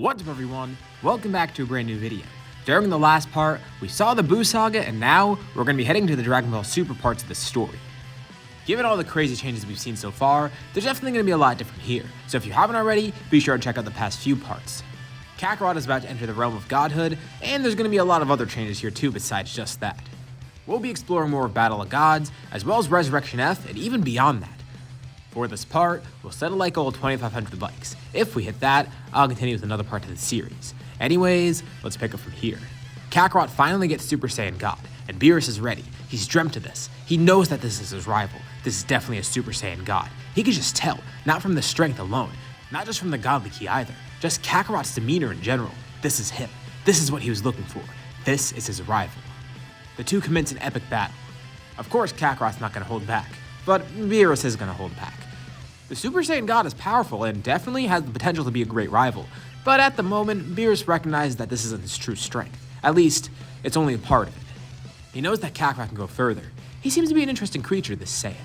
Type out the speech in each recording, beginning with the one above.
What's up everyone, welcome back to a brand new video. During the last part, we saw the Buu Saga and now we're going to be heading to the Dragon Ball Super parts of the story. Given all the crazy changes we've seen so far, there's definitely going to be a lot different here, so if you haven't already, be sure to check out the past few parts. Kakarot is about to enter the realm of godhood, and there's going to be a lot of other changes here too besides just that. We'll be exploring more of Battle of Gods, as well as Resurrection F, and even beyond that. For this part, we'll set a like goal of 2,500 likes. If we hit that, I'll continue with another part of the series. Anyways, let's pick up from here. Kakarot finally gets Super Saiyan God, and Beerus is ready. He's dreamt of this. He knows that this is his rival. This is definitely a Super Saiyan God. He can just tell, not from the strength alone, not just from the godly ki either, just Kakarot's demeanor in general. This is him. This is what he was looking for. This is his rival. The two commence an epic battle. Of course, Kakarot's not going to hold back, but Beerus is going to hold back. The Super Saiyan God is powerful and definitely has the potential to be a great rival, but at the moment, Beerus recognizes that this isn't his true strength. At least, it's only a part of it. He knows that Kakarot can go further. He seems to be an interesting creature, this Saiyan.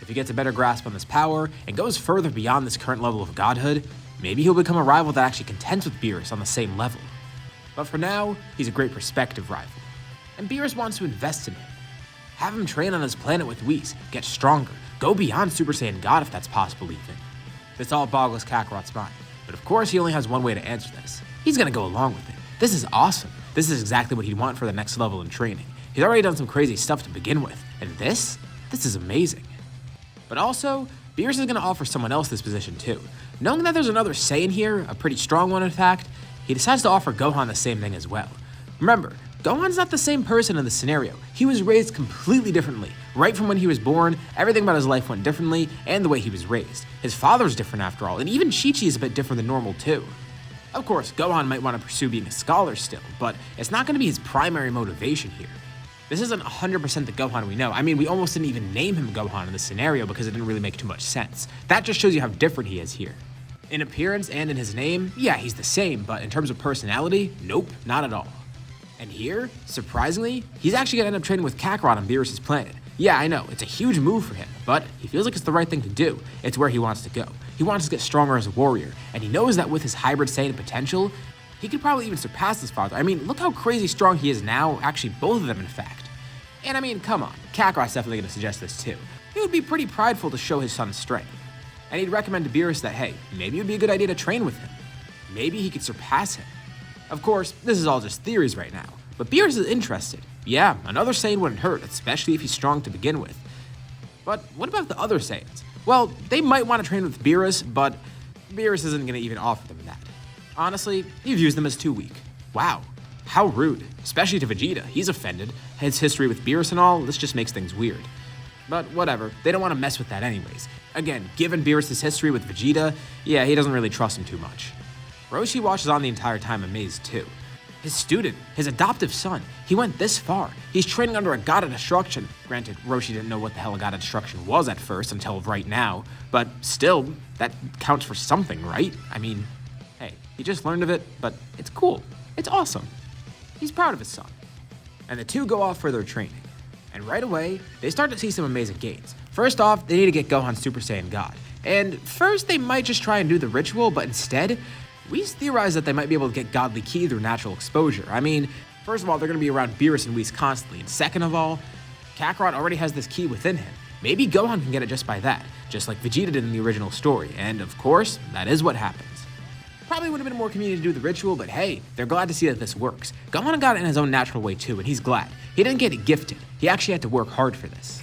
If he gets a better grasp on this power and goes further beyond this current level of godhood, maybe he'll become a rival that actually contends with Beerus on the same level. But for now, he's a great prospective rival. And Beerus wants to invest in him. Have him train on his planet with Whis, get stronger, go beyond Super Saiyan God if that's possible even. This all boggles Kakarot's mind, but of course he only has one way to answer this. He's gonna go along with it. This is awesome. This is exactly what he'd want for the next level in training. He's already done some crazy stuff to begin with, and this is amazing. But also, Beerus is gonna offer someone else this position too. Knowing that there's another Saiyan here, a pretty strong one in fact, he decides to offer Gohan the same thing as well. Remember, Gohan's not the same person in this scenario. He was raised completely differently. Right from when he was born, everything about his life went differently, and the way he was raised. His father's different after all, and even Chi-Chi is a bit different than normal too. Of course, Gohan might want to pursue being a scholar still, but it's not going to be his primary motivation here. This isn't 100% the Gohan we know. I mean, we almost didn't even name him Gohan in this scenario because it didn't really make too much sense. That just shows you how different he is here. In appearance and in his name, yeah, he's the same, but in terms of personality, nope, not at all. And here, surprisingly, he's actually gonna end up training with Kakarot on Beerus' planet. Yeah, I know, it's a huge move for him, but he feels like it's the right thing to do. It's where he wants to go. He wants to get stronger as a warrior, and he knows that with his hybrid Saiyan potential, he could probably even surpass his father. I mean, look how crazy strong he is now, actually both of them in fact. And I mean, come on, Kakarot's definitely gonna suggest this too. He would be pretty prideful to show his son's strength. And he'd recommend to Beerus that, hey, maybe it would be a good idea to train with him. Maybe he could surpass him. Of course, this is all just theories right now, but Beerus is interested. Yeah, another Saiyan wouldn't hurt, especially if he's strong to begin with. But what about the other Saiyans? Well, they might want to train with Beerus, but Beerus isn't going to even offer them that. Honestly, he views them as too weak. Wow, how rude, especially to Vegeta. He's offended. His history with Beerus and all, this just makes things weird. But whatever, they don't want to mess with that anyways. Again, given Beerus' history with Vegeta, yeah, he doesn't really trust him too much. Roshi watches on the entire time amazed too. His student, his adoptive son, he went this far. He's training under a god of destruction. Granted, Roshi didn't know what the hell a god of destruction was at first until right now, but still, that counts for something, right? I mean, hey, he just learned of it, but it's cool. It's awesome. He's proud of his son. And the two go off for their training. And right away, they start to see some amazing gains. First off, they need to get Gohan Super Saiyan God. And first, they might just try and do the ritual, but instead, Whis theorized that they might be able to get godly ki through natural exposure. I mean, first of all, they're going to be around Beerus and Whis constantly, and second of all, Kakarot already has this ki within him. Maybe Gohan can get it just by that, just like Vegeta did in the original story, and of course, that is what happens. Probably would have been more convenient to do the ritual, but hey, they're glad to see that this works. Gohan got it in his own natural way too, and he's glad. He didn't get it gifted, he actually had to work hard for this.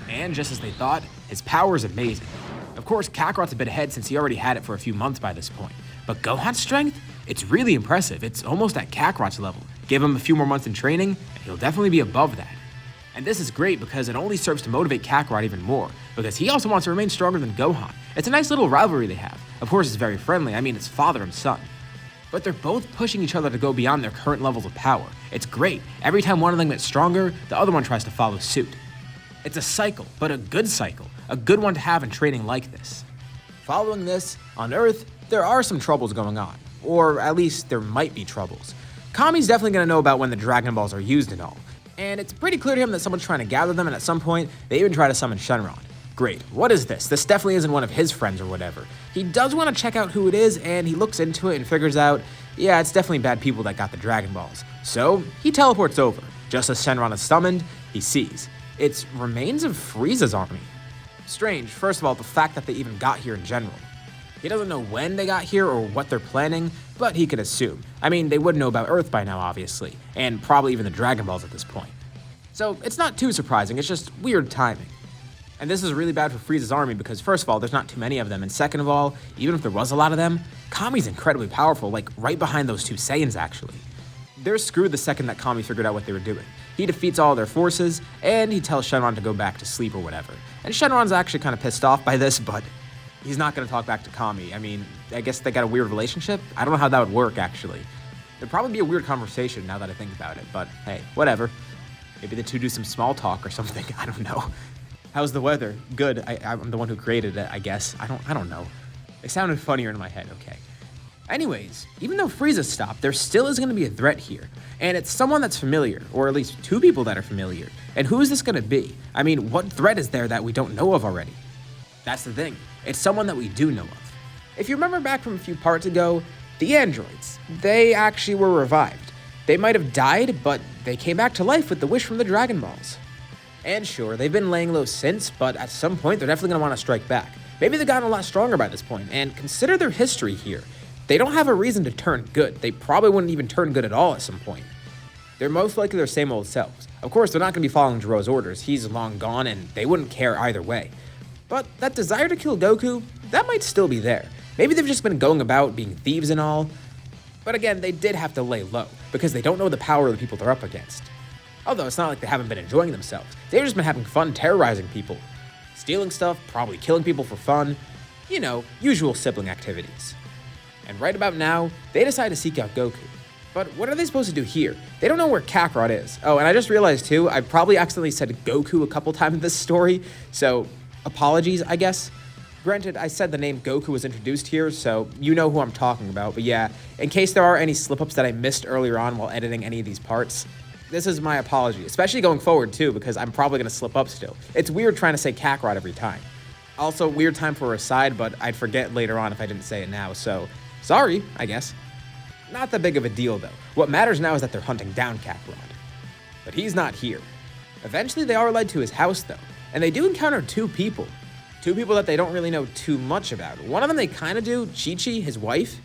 And just as they thought, his power is amazing. Of course, Kakarot's a bit ahead since he already had it for a few months by this point. But Gohan's strength? It's really impressive. It's almost at Kakarot's level. Give him a few more months in training, and he'll definitely be above that. And this is great because it only serves to motivate Kakarot even more, because he also wants to remain stronger than Gohan. It's a nice little rivalry they have. Of course, it's very friendly. I mean, it's father and son. But they're both pushing each other to go beyond their current levels of power. It's great. Every time one of them gets stronger, the other one tries to follow suit. It's a cycle, but a good cycle. A good one to have in training like this. Following this, on Earth, there are some troubles going on. Or at least there might be troubles. Kame's definitely going to know about when the Dragon Balls are used and all. And it's pretty clear to him that someone's trying to gather them, and at some point, they even try to summon Shenron. Great, what is this? This definitely isn't one of his friends or whatever. He does want to check out who it is, and he looks into it and figures out yeah, it's definitely bad people that got the Dragon Balls. So he teleports over. Just as Shenron is summoned, he sees it's remains of Frieza's army. Strange, first of all, the fact that they even got here in general. He doesn't know when they got here or what they're planning, but he could assume. I mean, they would know about Earth by now, obviously, and probably even the Dragon Balls at this point. So it's not too surprising, it's just weird timing. And this is really bad for Frieza's army because first of all, there's not too many of them, and second of all, even if there was a lot of them, Kame's incredibly powerful, like right behind those two Saiyans actually. They're screwed the second that Kame figured out what they were doing. He defeats all their forces, and he tells Shenron to go back to sleep or whatever. And Shenron's actually kind of pissed off by this, but he's not going to talk back to Kame. I mean, I guess they got a weird relationship? I don't know how that would work, actually. It'd probably be a weird conversation now that I think about it, but hey, whatever. Maybe the two do some small talk or something, I don't know. How's the weather? Good, I'm the one who created it, I guess. I don't know. It sounded funnier in my head, okay. Anyways, even though Frieza stopped, there still is going to be a threat here. And it's someone that's familiar, or at least two people that are familiar. And who is this going to be? I mean, what threat is there that we don't know of already? That's the thing. It's someone that we do know of. If you remember back from a few parts ago, the androids, they actually were revived. They might have died, but they came back to life with the wish from the Dragon Balls. And sure, they've been laying low since, but at some point, they're definitely going to want to strike back. Maybe they've gotten a lot stronger by this point, and consider their history here. They don't have a reason to turn good. They probably wouldn't even turn good at all at some point. They're most likely their same old selves. Of course, they're not going to be following Jiro's orders. He's long gone, and they wouldn't care either way. But that desire to kill Goku, that might still be there. Maybe they've just been going about being thieves and all. But again, they did have to lay low, because they don't know the power of the people they're up against. Although it's not like they haven't been enjoying themselves. They've just been having fun terrorizing people. Stealing stuff, probably killing people for fun. You know, usual sibling activities. And right about now, they decide to seek out Goku. But what are they supposed to do here? They don't know where Kakarot is. Oh, and I just realized too, I probably accidentally said Goku a couple times in this story, so apologies, I guess. Granted, I said the name Goku was introduced here, so you know who I'm talking about. But yeah, in case there are any slip-ups that I missed earlier on while editing any of these parts, this is my apology, especially going forward too, because I'm probably going to slip up still. It's weird trying to say Kakarot every time. Also, weird time for a side, but I'd forget later on if I didn't say it now, so sorry, I guess. Not that big of a deal though. What matters now is that they're hunting down Kakarot. But he's not here. Eventually they are led to his house though, and they do encounter two people. Two people that they don't really know too much about. One of them they kind of do, Chi-Chi, his wife.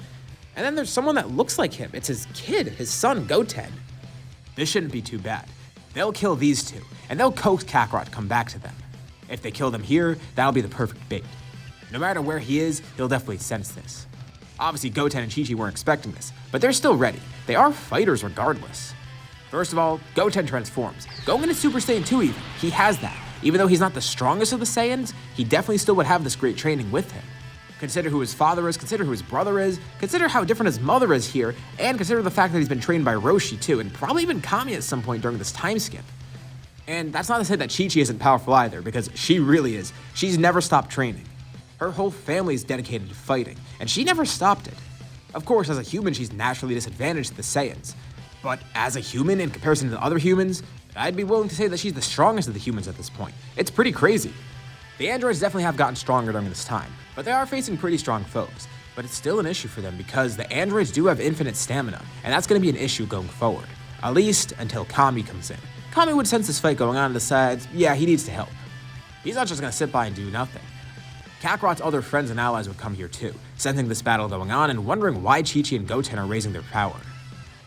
And then there's someone that looks like him. It's his kid, his son, Goten. This shouldn't be too bad. They'll kill these two, and they'll coax Kakarot to come back to them. If they kill them here, that'll be the perfect bait. No matter where he is, he'll definitely sense this. Obviously, Goten and Chi-Chi weren't expecting this, but they're still ready. They are fighters regardless. First of all, Goten transforms. Going into Super Saiyan 2 even, he has that. Even though he's not the strongest of the Saiyans, he definitely still would have this great training with him. Consider who his father is, consider who his brother is, consider how different his mother is here, and consider the fact that he's been trained by Roshi too, and probably even Kame at some point during this time skip. And that's not to say that Chi-Chi isn't powerful either, because she really is. She's never stopped training. Her whole family is dedicated to fighting, and she never stopped it. Of course, as a human, she's naturally disadvantaged to the Saiyans. But as a human, in comparison to other humans, I'd be willing to say that she's the strongest of the humans at this point. It's pretty crazy. The androids definitely have gotten stronger during this time, but they are facing pretty strong foes. But it's still an issue for them because the androids do have infinite stamina, and that's going to be an issue going forward. At least until Kame comes in. Kame would sense this fight going on and decides, yeah, he needs to help. He's not just going to sit by and do nothing. Kakarot's other friends and allies would come here too, sensing this battle going on and wondering why Chi-Chi and Goten are raising their power.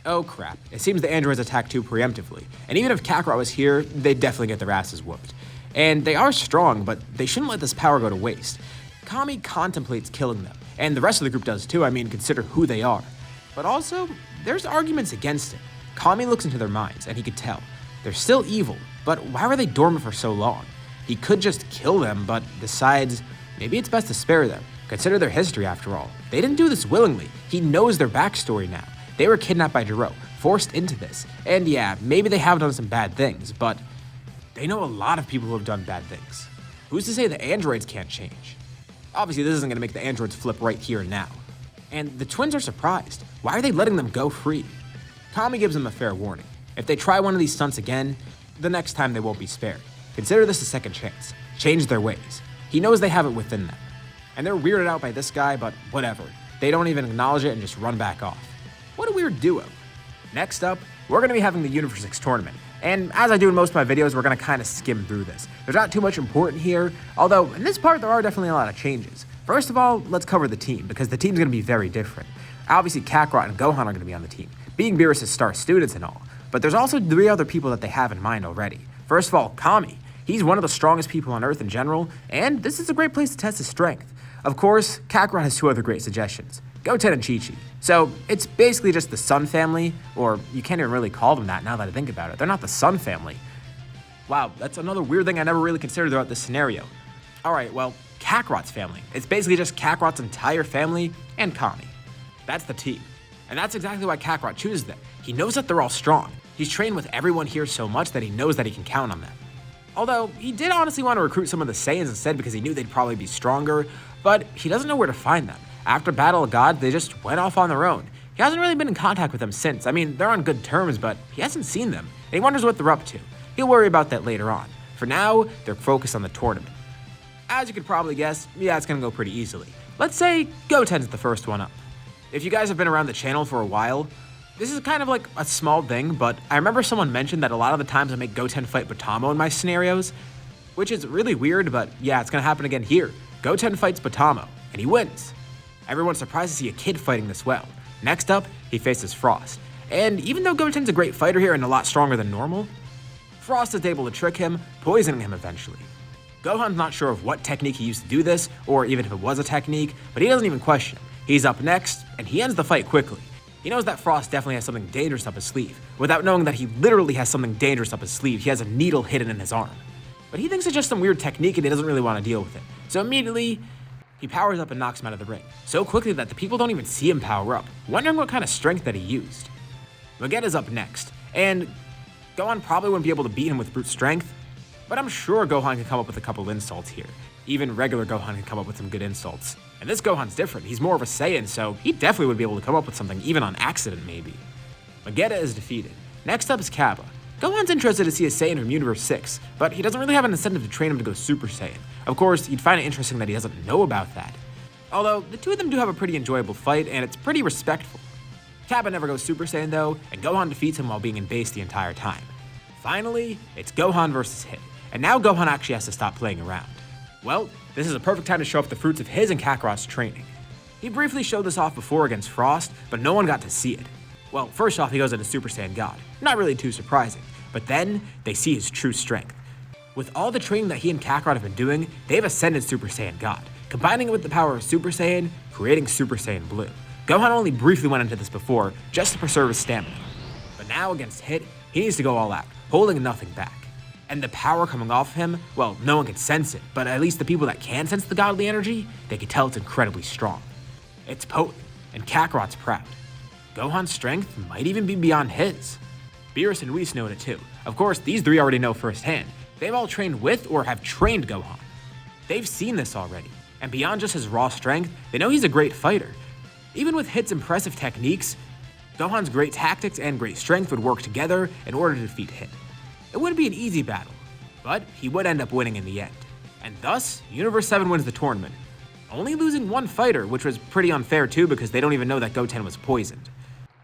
Oh crap, it seems the androids attack too preemptively, and even if Kakarot was here, they'd definitely get their asses whooped. And they are strong, but they shouldn't let this power go to waste. Kame contemplates killing them, and the rest of the group does too, I mean, consider who they are. But also, there's arguments against it. Kame looks into their minds, and he could tell. They're still evil, but why were they dormant for so long? He could just kill them, but decides maybe it's best to spare them. Consider their history after all. They didn't do this willingly. He knows their backstory now. They were kidnapped by Jiro, forced into this. And yeah, maybe they have done some bad things, but they know a lot of people who have done bad things. Who's to say the androids can't change? Obviously, this isn't going to make the androids flip right here and now. And the twins are surprised. Why are they letting them go free? Kame gives them a fair warning. If they try one of these stunts again, the next time they won't be spared. Consider this a second chance. Change their ways. He knows they have it within them. And they're weirded out by this guy, but whatever. They don't even acknowledge it and just run back off. weird duo. Next up, we're going to be having the Universe 6 tournament. And as I do in most of my videos, we're going to kind of skim through this. There's not too much important here, although in this part there are definitely a lot of changes. First of all, let's cover the team, because the team's going to be very different. Obviously, Kakarot and Gohan are going to be on the team, being Beerus' star students and all. But there's also 3 other people that they have in mind already. First of all, Kame. He's one of the strongest people on Earth in general, and this is a great place to test his strength. Of course, Kakarot has 2 other great suggestions, Goten and Chi-Chi. So it's basically just the Sun family, or you can't even really call them that now that I think about it. They're not the Sun family. Wow, that's another weird thing I never really considered throughout this scenario. Alright, well, Kakarot's family. It's basically just Kakarot's entire family and Kame. That's the team. And that's exactly why Kakarot chooses them. He knows that they're all strong. He's trained with everyone here so much that he knows that he can count on them. Although, he did honestly want to recruit some of the Saiyans instead because he knew they'd probably be stronger, but he doesn't know where to find them. After Battle of Gods, they just went off on their own. He hasn't really been in contact with them since. I mean, they're on good terms, but he hasn't seen them, and he wonders what they're up to. He'll worry about that later on. For now, they're focused on the tournament. As you could probably guess, yeah, it's gonna go pretty easily. Let's say Goten's the first one up. If you guys have been around the channel for a while, this is kind of like a small thing, but I remember someone mentioned that a lot of the times I make Goten fight Batamo in my scenarios, which is really weird, but yeah, it's gonna happen again here. Goten fights Batamo, and he wins. Everyone's surprised to see a kid fighting this well. Next up, he faces Frost. And even though Goten's a great fighter here and a lot stronger than normal, Frost is able to trick him, poisoning him eventually. Gohan's not sure of what technique he used to do this, or even if it was a technique, but he doesn't even question him. He's up next, and he ends the fight quickly. He knows that Frost definitely has something dangerous up his sleeve. Without knowing that he literally has something dangerous up his sleeve, he has a needle hidden in his arm. But he thinks it's just some weird technique and he doesn't really want to deal with it. So immediately, he powers up and knocks him out of the ring, so quickly that the people don't even see him power up, wondering what kind of strength that he used. Vegeta's up next, and Gohan probably wouldn't be able to beat him with brute strength, but I'm sure Gohan can come up with a couple insults here. Even regular Gohan can come up with some good insults. And this Gohan's different, he's more of a Saiyan, so he definitely would be able to come up with something, even on accident maybe. Vegeta is defeated. Next up is Kappa. Gohan's interested to see a Saiyan from Universe 6, but he doesn't really have an incentive to train him to go Super Saiyan. Of course, he'd find it interesting that he doesn't know about that. Although, the 2 of them do have a pretty enjoyable fight, and it's pretty respectful. Kappa never goes Super Saiyan though, and Gohan defeats him while being in base the entire time. Finally, it's Gohan versus Hit, and now Gohan actually has to stop playing around. Well, this is a perfect time to show off the fruits of his and Kakarot's training. He briefly showed this off before against Frost, but no one got to see it. Well, first off, he goes into Super Saiyan God. Not really too surprising, but then they see his true strength. With all the training that he and Kakarot have been doing, they've ascended Super Saiyan God, combining it with the power of Super Saiyan, creating Super Saiyan Blue. Gohan only briefly went into this before, just to preserve his stamina. But now against Hit, he needs to go all out, holding nothing back. And the power coming off of him, well, no one can sense it, but at least the people that can sense the godly energy, they can tell it's incredibly strong. It's potent, and Kakarot's proud. Gohan's strength might even be beyond his. Beerus and Whis know it too. Of course, these 3 already know firsthand. They've all trained with or have trained Gohan. They've seen this already, and beyond just his raw strength, they know he's a great fighter. Even with Hit's impressive techniques, Gohan's great tactics and great strength would work together in order to defeat Hit. It wouldn't be an easy battle, but he would end up winning in the end. And thus, Universe 7 wins the tournament, only losing 1 fighter, which was pretty unfair too because they don't even know that Goten was poisoned.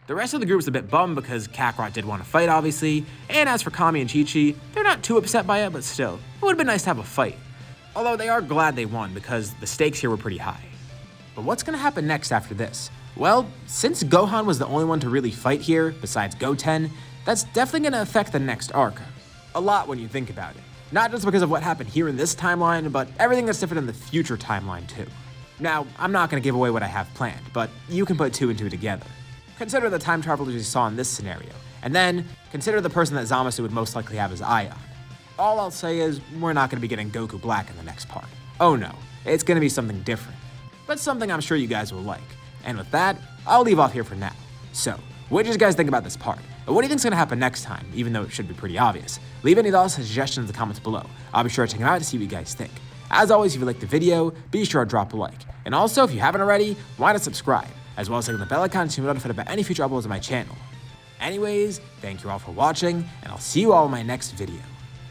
The rest of the group's a bit bummed because Kakarot did want to fight obviously, and as for Kame and Chi-Chi, they're not too upset by it, but still, it would have been nice to have a fight. Although they are glad they won because the stakes here were pretty high. But what's going to happen next after this? Well, since Gohan was the only one to really fight here, besides Goten, that's definitely going to affect the next arc. A lot when you think about it. Not just because of what happened here in this timeline, but everything that's different in the future timeline too. Now, I'm not going to give away what I have planned, but you can put 2 and 2 together. Consider the time travelers you saw in this scenario, and then consider the person that Zamasu would most likely have his eye on. All I'll say is, we're not going to be getting Goku Black in the next part. Oh no, it's going to be something different. But something I'm sure you guys will like. And with that, I'll leave off here for now. So, what did you guys think about this part? And what do you think's going to happen next time, even though it should be pretty obvious? Leave any thoughts and suggestions in the comments below. I'll be sure to check them out to see what you guys think. As always, if you liked the video, be sure to drop a like. And also, if you haven't already, why not subscribe, as well as clicking the bell icon to be notified about any future uploads on my channel. Anyways, thank you all for watching, and I'll see you all in my next video.